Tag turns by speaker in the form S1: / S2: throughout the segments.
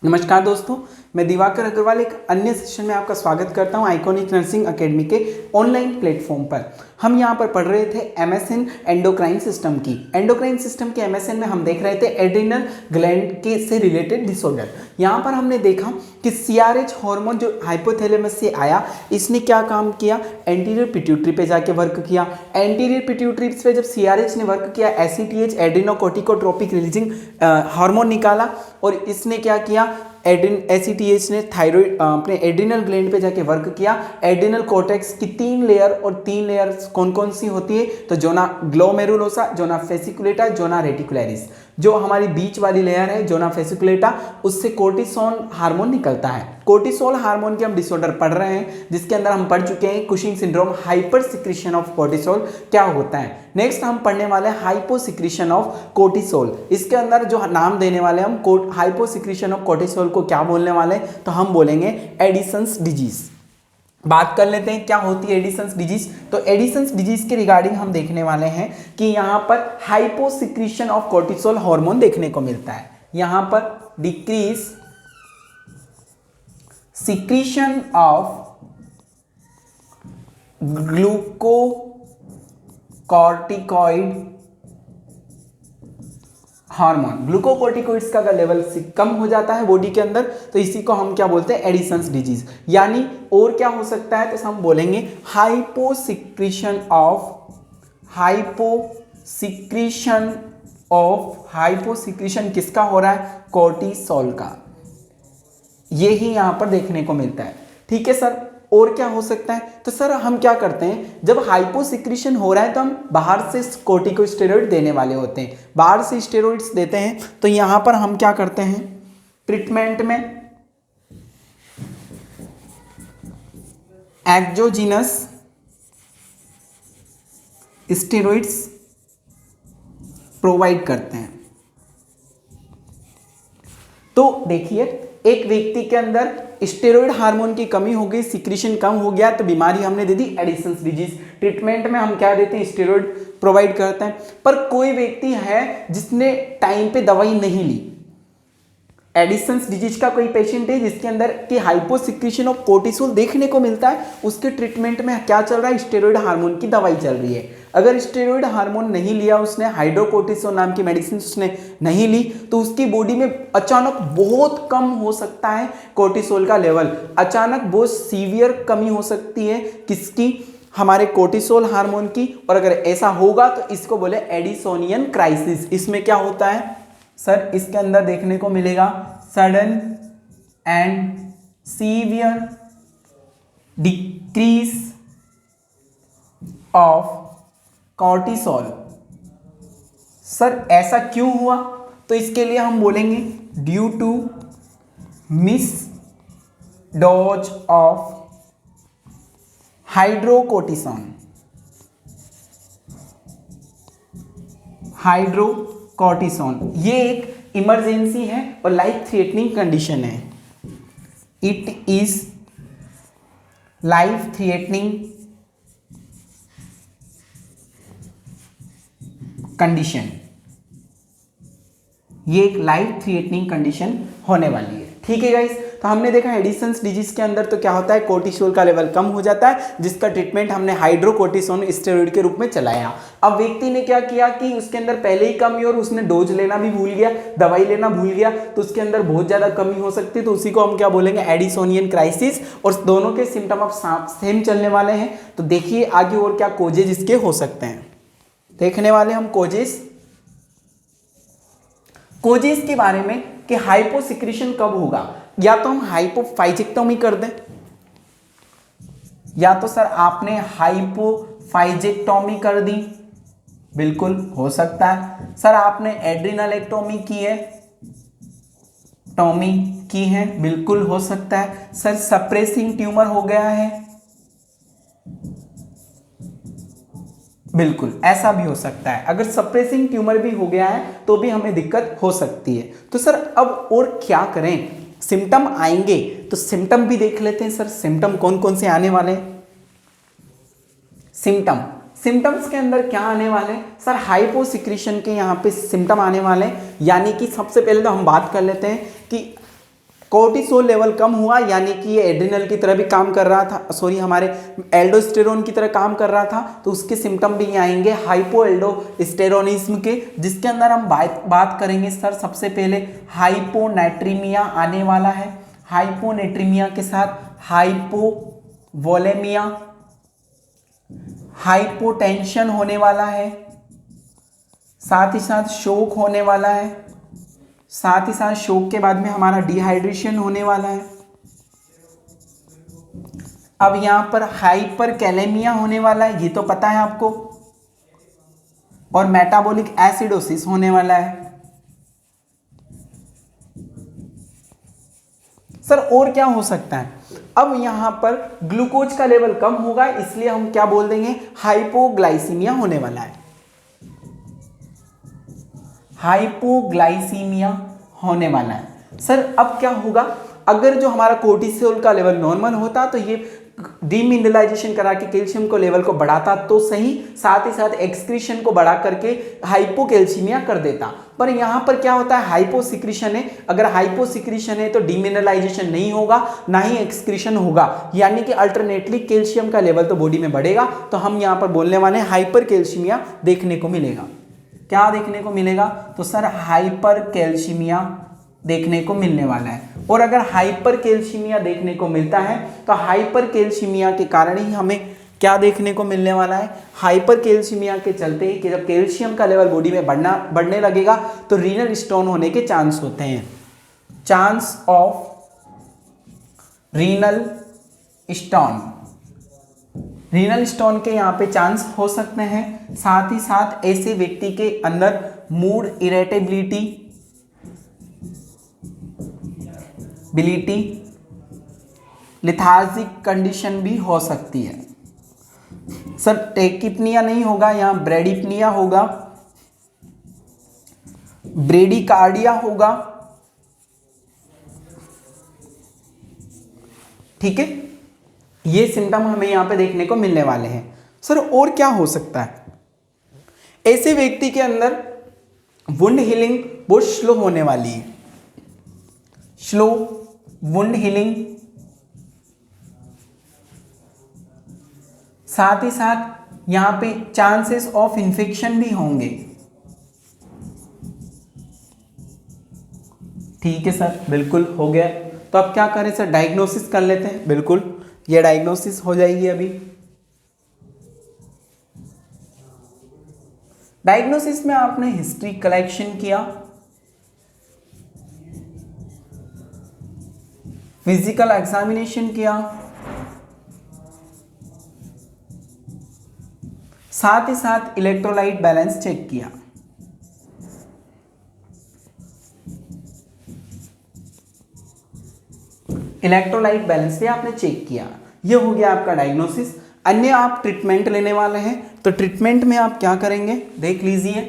S1: नमस्कार दोस्तों, मैं दिवाकर अग्रवाल एक अन्य सेशन में आपका स्वागत करता हूं आइकॉनिक नर्सिंग एकेडमी के ऑनलाइन प्लेटफॉर्म पर। हम यहां पर पढ़ रहे थे एमएसएन एंडोक्राइन सिस्टम की। एंडोक्राइन सिस्टम के एमएसएन में हम देख रहे थे एड्रिनल ग्लैंड के से रिलेटेड डिसऑर्डर। यहां पर हमने देखा कि सीआरएच हार्मोन जो हाइपोथैलेमस से आया, इसने क्या काम किया, एंटीरियर पिट्यूटरी पे जाके वर्क किया। एंटीरियर पिट्यूटरी पे जब सीआरएच ने वर्क किया, एसीटीएच एड्रिनोकोर्टिकोट्रोपिक रिलीजिंग हार्मोन निकाला और इसने क्या किया, एसीटीएच ने थायराइड अपने एड्रिनल ग्लैंड पे जाके वर्क किया। एड्रिनल कॉर्टेक्स की 3 लेयर और 3 लेयर कौन कौन सी होती है, तो zona glomerulosa, zona fasciculata, zona reticularis. जो हमारी बीच वाली लेयर है जोना फेसिकुलेटा, उससे कोर्टिसोल हार्मोन निकलता है। कोर्टिसोल हार्मोन के हम डिसऑर्डर पढ़ रहे हैं, जिसके अंदर हम पढ़ चुके हैं Cushing syndrome, hyper secretion of cortisol क्या होता है। नेक्स्ट हम पढ़ने वाले हैं हाइपो सिक्रीशन ऑफ कोर्टिसोल। इसके अंदर जो नाम देने वाले हम हाइपो सिक्रीशन ऑफ कोर्टिसोल को क्या बोलने वाले, तो हम बोलेंगे एडिसन्स डिजीज। बात कर लेते हैं क्या होती है एडिसन्स डिजीज। तो एडिसन्स डिजीज के रिगार्डिंग हम देखने वाले हैं कि यहां पर hypo secretion of cortisol hormone देखने को मिलता है। यहां पर decrease secretion of glucocorticoid hormone. Glucocorticoids का अगर लेवल कम हो जाता है बॉडी के अंदर, तो इसी को हम क्या बोलते हैं, एडिसन्स डिजीज। यानी और क्या हो सकता है, तो हम बोलेंगे हाइपोसिक्रीशन किसका हो रहा है, कोर्टिसोल का। ये ही यहां पर देखने को मिलता है। ठीक है सर, और क्या हो सकता है, तो सर हम क्या करते हैं, जब हाइपोसिक्रीशन हो रहा है तो हम बाहर से कोर्टिकोस्टेरॉइड देने वाले होते हैं। बाहर से स्टेरॉइड्स देते हैं, तो यहां पर हम क्या करते हैं, ट्रीटमेंट में एक्सोजीनस स्टेरॉइड्स प्रोवाइड करते हैं। तो देखिए, एक व्यक्ति के अंदर स्टेरॉइड हार्मोन की कमी हो गई, सिक्रीशन कम हो गया, तो बीमारी हमने दे दी एडिसन्स डिजीज। ट्रीटमेंट में हम क्या देते हैं, स्टेरॉइड प्रोवाइड करते हैं। पर कोई व्यक्ति है जिसने टाइम पे दवाई नहीं ली, एडिसन्स डिजीज का कोई पेशेंट है जिसके अंदर की हाइपोसिक्रीशन ऑफ कोर्टिसोल देखने को मिलता है, उसके ट्रीटमेंट में क्या चल रहा है, स्टेरॉइड हार्मोन की दवाई चल रही है। अगर स्टेरॉइड हार्मोन नहीं लिया उसने, हाइड्रोकोर्टिसोन नाम की मेडिसिन उसने नहीं ली, तो उसकी बॉडी में अचानक बहुत कम हो सकता है कोर्टिसोल का लेवल। अचानक बहुत सीवियर कमी हो सकती है किसकी, हमारे कोर्टिसोल हार्मोन की। और अगर ऐसा होगा तो इसको बोले एडिसोनियन क्राइसिस। इसमें क्या होता है सर, इसके अंदर देखने को मिलेगा sudden and severe decrease of cortisol. Sir ऐसा क्यों हुआ, तो इसके लिए हम बोलेंगे due to miss dose of hydrocortisone. ये एक इमरजेंसी है और लाइफ थ्रेटनिंग कंडीशन है। It is life threatening condition, ये एक लाइफ थ्रेटनिंग कंडीशन होने वाली है। ठीक है गाइस, तो हमने देखा एडिसन्स डिजीज के अंदर तो क्या होता है, कोर्टिसोल का लेवल कम हो जाता है, जिसका ट्रीटमेंट हमने हाइड्रोकोर्टिसोन स्टेरॉइड के रूप में चलाया। अब व्यक्ति ने क्या किया कि उसके अंदर पहले ही कमी और उसने डोज लेना भी भूल गया, दवाई लेना भूल गया, तो उसके अंदर बहुत ज्यादा कमी हो सकती है, तो उसी को हम क्या बोलेंगे, एडिसोनियन क्राइसिस। और दोनों के सिम्टम अब सेम चलने वाले हैं। तो देखिए आगे और क्या कोजेज इसके हो सकते हैं, देखने वाले हम कोजेस के बारे में कि हाइपोसिक्रीशन कब होगा। या तो हम हाइपोफाइजेक्टोमी कर दें, या तो सर आपने हाइपोफाइजेक्टोमी कर दी, बिल्कुल हो सकता है। सर आपने एड्रिनलेक्टोमी की है, बिल्कुल हो सकता है। सर सप्रेसिंग ट्यूमर हो गया है, बिल्कुल ऐसा भी हो सकता है। अगर सप्रेसिंग ट्यूमर भी हो गया है तो भी हमें दिक्कत हो सकती है। तो सर अब और क्या करें, सिम्टम आएंगे तो सिम्टम भी देख लेते हैं। सर सिम्टम कौन कौन से आने वाले हैं, सिम्टम्स के अंदर क्या आने वाले हैं सर, हाइपोसिक्रीशन के यहाँ पे सिम्टम आने वाले हैं। यानी कि सबसे पहले तो हम बात कर लेते हैं कि कोर्टिसोल लेवल कम हुआ यानी कि ये एड्रिनल की तरह भी काम कर रहा था, सॉरी हमारे एल्डोस्टेरोन की तरह काम कर रहा था, तो उसके सिम्टम भी आएंगे हाइपो एल्डोस्टेरोनिज्म के, जिसके अंदर हम बात करेंगे सर सबसे पहले हाइपोनेट्रीमिया आने वाला है। हाइपोनेट्रीमिया के साथ हाइपोवोलेमिया, हाइपोटेंशन होने वाला है, साथ ही साथ शोक होने वाला है, साथ ही साथ शोक के बाद में हमारा डिहाइड्रेशन होने वाला है। अब यहां पर हाइपर कैलेमिया होने वाला है, ये तो पता है आपको, और मेटाबॉलिक एसिडोसिस होने वाला है। सर और क्या हो सकता है? अब यहां पर ग्लूकोज का लेवल कम होगा, इसलिए हम क्या बोल देंगे, हाइपोग्लाइसीमिया होने वाला है। हाइपोग्लाइसीमिया होने वाला है। सर अब क्या होगा, अगर जो हमारा कोर्टिसोल का लेवल नॉर्मल होता तो ये डीमिनरलाइजेशन करा के कैल्शियम को लेवल को बढ़ाता तो सही, साथ ही साथ एक्सक्रीशन को बढ़ा करके हाइपोकैल्सीमिया कर देता। पर यहाँ पर क्या होता है, हाइपोसिक्रीशन है। अगर हाइपोसिक्रीशन है तो डीमिनरलाइजेशन नहीं होगा, ना ही एक्सक्रीशन होगा, यानी कि अल्टरनेटली कैल्शियम का लेवल तो बॉडी में बढ़ेगा। तो हम यहाँ पर बोलने वाले हाइपर कैल्शियमिया देखने को मिलेगा। क्या देखने को मिलेगा? तो सर हाइपर कैल्शियमिया देखने को मिलने वाला है। और अगर हाइपर कैल्शियमिया देखने को मिलता है तो हाइपर कैल्शियमिया के कारण ही हमें क्या देखने को मिलने वाला है, हाइपर कैल्शियमिया के चलते ही कि जब कैल्शियम का लेवल बॉडी में बढ़ने लगेगा तो रीनल स्टोन होने के चांस होते हैं। Chance of renal stone, renal stone के यहाँ पे चांस हो सकते हैं। साथ ही साथ ऐसे व्यक्ति के अंदर मूड इरिटेबिलिटी लिथार्जिक कंडीशन भी हो सकती है। सर टेकिपनिया नहीं होगा, यहाँ ब्रेडिपनिया होगा, ब्रेडिकार्डिया होगा, ठीक है। ये सिम्टम हमें यहाँ पे देखने को मिलने वाले हैं। सर और क्या हो सकता है? ऐसे व्यक्ति के अंदर वुंड हीलिंग बहुत स्लो होने वाली है, स्लो वुंड हीलिंग, साथ ही साथ यहां पे चांसेस ऑफ इंफेक्शन भी होंगे। ठीक है सर, बिल्कुल हो गया। तो अब क्या करें सर, डायग्नोसिस कर लेते हैं। बिल्कुल, ये डायग्नोसिस हो जाएगी अभी। डायग्नोसिस में आपने हिस्ट्री कलेक्शन किया, फिजिकल एग्जामिनेशन किया, साथ ही साथ इलेक्ट्रोलाइट बैलेंस चेक किया। इलेक्ट्रोलाइट बैलेंस भी आपने चेक किया, ये हो गया आपका डायग्नोसिस। अन्य आप ट्रीटमेंट लेने वाले हैं, तो ट्रीटमेंट में आप क्या करेंगे देख लीजिए।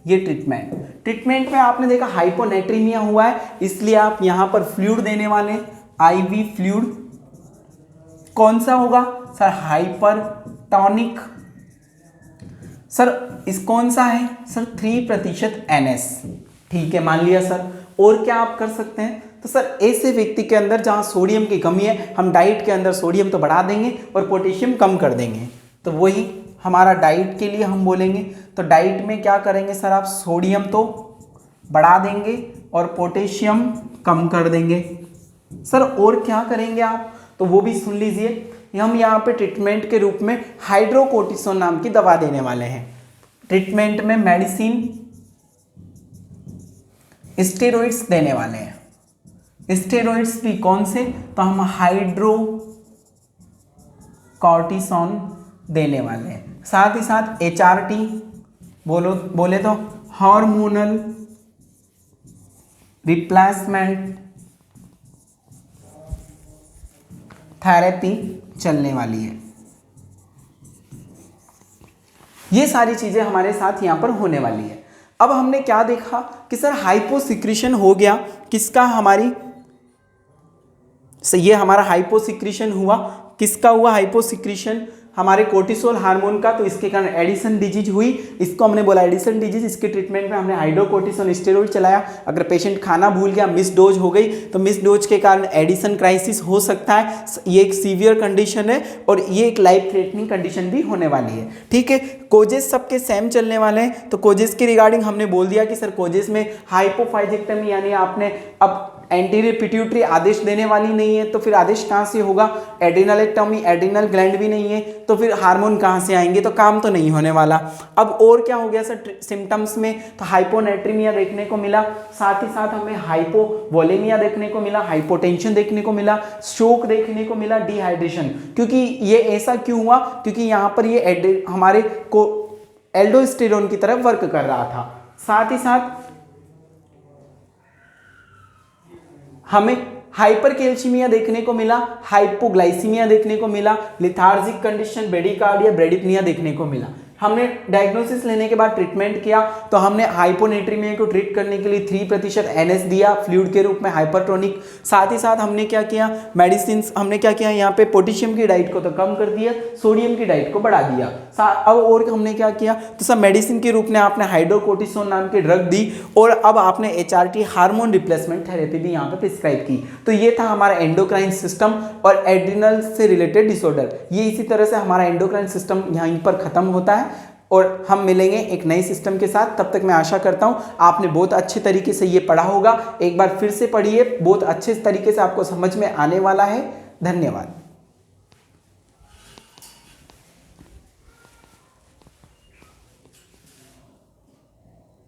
S1: ये ट्रीटमेंट में आपने देखा हाइपोनेट्रीमिया हुआ है, इसलिए आप यहां पर फ्लूइड देने वाले हैं, आईवी फ्लूइड। कौन सा होगा सर? हाइपरटोनिक। सर इस कौन सा है सर? 3% NS, ठीक है, मान लिया सर। और क्या आप कर सकते हैं? तो सर ऐसे व्यक्ति के अंदर जहां सोडियम की कमी है, हम डाइट के अंदर सोडियम तो बढ़ा देंगे और पोटेशियम कम कर देंगे। तो वही हमारा डाइट के लिए हम बोलेंगे। तो डाइट में क्या करेंगे सर? आप सोडियम तो बढ़ा देंगे और पोटेशियम कम कर देंगे। सर और क्या करेंगे आप? तो वो भी सुन लीजिए। हम यहाँ पे ट्रीटमेंट के रूप में हाइड्रोकोर्टिसोन नाम की दवा देने वाले हैं। ट्रीटमेंट में मेडिसिन स्टेरॉइड्स देने वाले हैं। स्टेरॉइड्स भी कौन से? तो हम हाइड्रोकोर्टिसोन देने वाले हैं। साथ ही साथ HRT बोले तो हार्मोनल रिप्लेसमेंट थेरेपी चलने वाली है। ये सारी चीजें हमारे साथ यहां पर होने वाली है। अब हमने क्या देखा कि सर हाइपोसिक्रीशन हो गया किसका? हमारी ये हमारा हाइपोसिक्रीशन हुआ, किसका हुआ हाइपोसिक्रीशन? हमारे कोर्टिसोल हार्मोन का, तो इसके कारण एडिसन डिजीज हुई। इसको हमने बोला एडिसन डिजीज। इसके ट्रीटमेंट में हमने हाइड्रोकोर्टिसोन स्टेरॉइड चलाया। अगर पेशेंट खाना भूल गया, मिस डोज हो गई, तो मिस डोज के कारण एडिसन क्राइसिस हो सकता है। ये एक सीवियर कंडीशन है और ये एक लाइफ थ्रेटनिंग कंडीशन भी होने वाली है। ठीक है, कोजेस सबके सेम चलने वाले हैं। तो कोजेस के रिगार्डिंग हमने बोल दिया कि सर कोजेस में हाइपोफाइजेक्टमी, यानी आपने अब एंटीरियर पिट्यूटरी आदेश देने वाली नहीं है, तो फिर आदेश कहाँ से होगा? एड्रिनलेक्टोमी, एड्रिनल ग्लैंड भी नहीं है, तो फिर हार्मोन कहाँ से आएंगे? तो काम तो नहीं होने वाला। अब और क्या हो गया सर सिम्टम्स में? तो हाइपोनेट्रीमिया देखने को मिला, साथ ही साथ हमें हाइपोवोलेमिया देखने को मिला, हाइपोटेंशन देखने को मिला, शोक देखने को मिला, डिहाइड्रेशन। क्योंकि ये ऐसा क्यों हुआ? क्योंकि यहाँ पर ये हमारे को एल्डोस्टेरोन की तरफ वर्क कर रहा था। साथ ही साथ हमें हाइपरकैल्सीमिया देखने को मिला, हाइपोग्लाइसीमिया देखने को मिला, लिथार्जिक कंडीशन, ब्रेडिकार्डिया, ब्रेडिपनिया देखने को मिला। हमने डायग्नोसिस लेने के बाद ट्रीटमेंट किया, तो हमने हाइपोनेट्रीमिया को ट्रीट करने के लिए 3% NS दिया फ्लूइड के रूप में, हाइपरटोनिक। साथ ही साथ हमने क्या किया? मेडिसिन हमने क्या किया? यहाँ पे पोटेशियम की डाइट को तो कम कर दिया, सोडियम की डाइट को बढ़ा दिया। अब और हमने क्या किया? तो सब मेडिसिन के रूप में आपने हाइड्रोकोर्टिसोन नाम की ड्रग दी और अब आपने HRT हार्मोन रिप्लेसमेंट थेरेपी भी यहाँ पे प्रिस्क्राइब की। तो ये था हमारा एंडोक्राइन सिस्टम और एड्रिनल से रिलेटेड डिसऑर्डर। ये इसी तरह से हमारा एंडोक्राइन सिस्टम यहीं पर खत्म होता है और हम मिलेंगे एक नए सिस्टम के साथ। तब तक मैं आशा करता हूँ आपने बहुत अच्छे तरीके से ये पढ़ा होगा। एक बार फिर से पढ़िए, बहुत अच्छे तरीके से आपको समझ में आने वाला है। धन्यवाद।